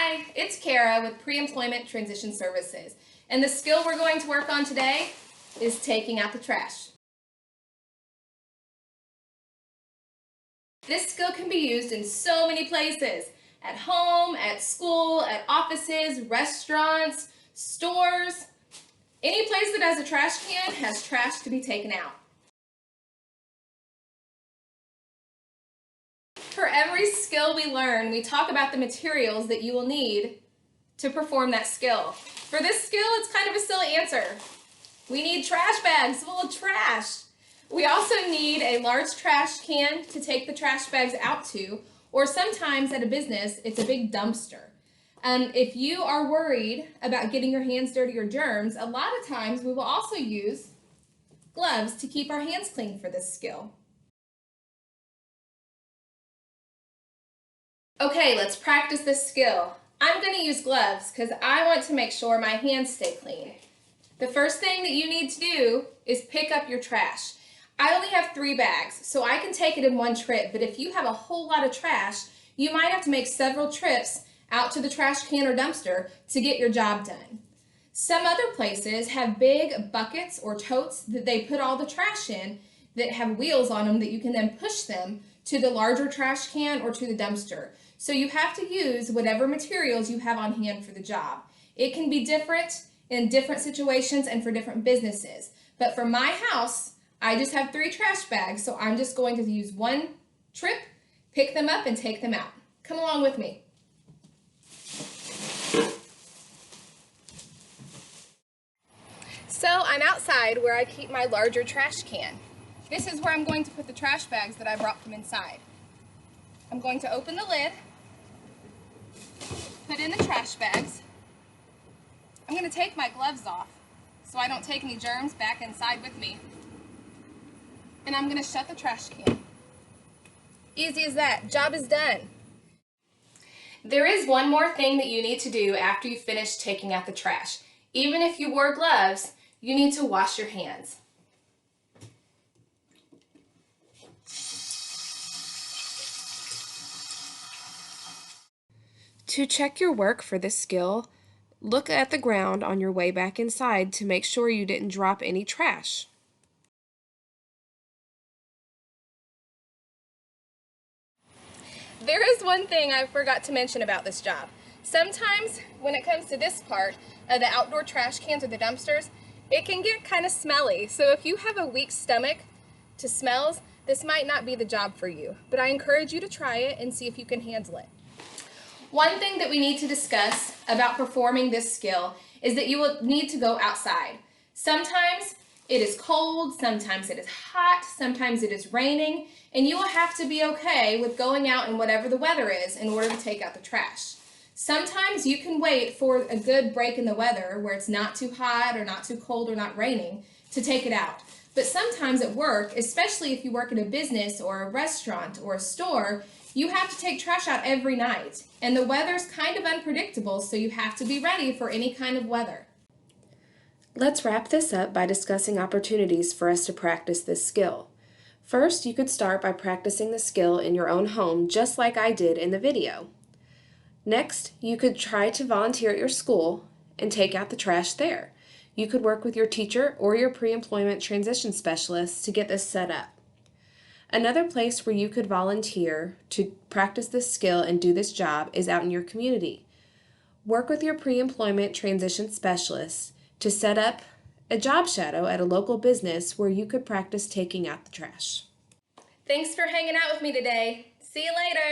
Hi, it's Kara with Pre-Employment Transition Services, and the skill we're going to work on today is taking out the trash. This skill can be used in so many places: at home, at school, at offices, restaurants, stores. Any place that has a trash can has trash to be taken out. For every skill we learn, we talk about the materials that you will need to perform that skill. For this skill, it's kind of a silly answer. We need trash bags full of trash. We also need a large trash can to take the trash bags out to, or sometimes at a business, it's a big dumpster. If you are worried about getting your hands dirty or germs, a lot of times we will also use gloves to keep our hands clean for this skill. Okay, let's practice this skill. I'm going to use gloves because I want to make sure my hands stay clean. The first thing that you need to do is pick up your trash. I only have 3 bags, so I can take it in one trip, but if you have a whole lot of trash, you might have to make several trips out to the trash can or dumpster to get your job done. Some other places have big buckets or totes that they put all the trash in that have wheels on them that you can then push them to the larger trash can or to the dumpster. So you have to use whatever materials you have on hand for the job. It can be different in different situations and for different businesses. But for my house, I just have 3 trash bags, so I'm just going to use one trip, pick them up, and take them out. Come along with me. So I'm outside where I keep my larger trash can. This is where I'm going to put the trash bags that I brought from inside. I'm going to open the lid, put in the trash bags. I'm going to take my gloves off so I don't take any germs back inside with me. And I'm going to shut the trash can. Easy as that. Job is done. There is one more thing that you need to do after you finish taking out the trash. Even if you wore gloves, you need to wash your hands. To check your work for this skill, look at the ground on your way back inside to make sure you didn't drop any trash. There is one thing I forgot to mention about this job. Sometimes when it comes to this part of the outdoor trash cans or the dumpsters, it can get kind of smelly. So if you have a weak stomach to smells, this might not be the job for you. But I encourage you to try it and see if you can handle it. One thing that we need to discuss about performing this skill is that you will need to go outside. Sometimes it is cold, sometimes it is hot, sometimes it is raining, and you will have to be okay with going out in whatever the weather is in order to take out the trash. Sometimes you can wait for a good break in the weather where it's not too hot or not too cold or not raining to take it out. But sometimes at work, especially if you work at a business or a restaurant or a store, you have to take trash out every night. And the weather's kind of unpredictable, so you have to be ready for any kind of weather. Let's wrap this up by discussing opportunities for us to practice this skill. First, you could start by practicing the skill in your own home, just like I did in the video. Next, you could try to volunteer at your school and take out the trash there. You could work with your teacher or your pre-employment transition specialist to get this set up. Another place where you could volunteer to practice this skill and do this job is out in your community. Work with your pre-employment transition specialist to set up a job shadow at a local business where you could practice taking out the trash. Thanks for hanging out with me today. See you later.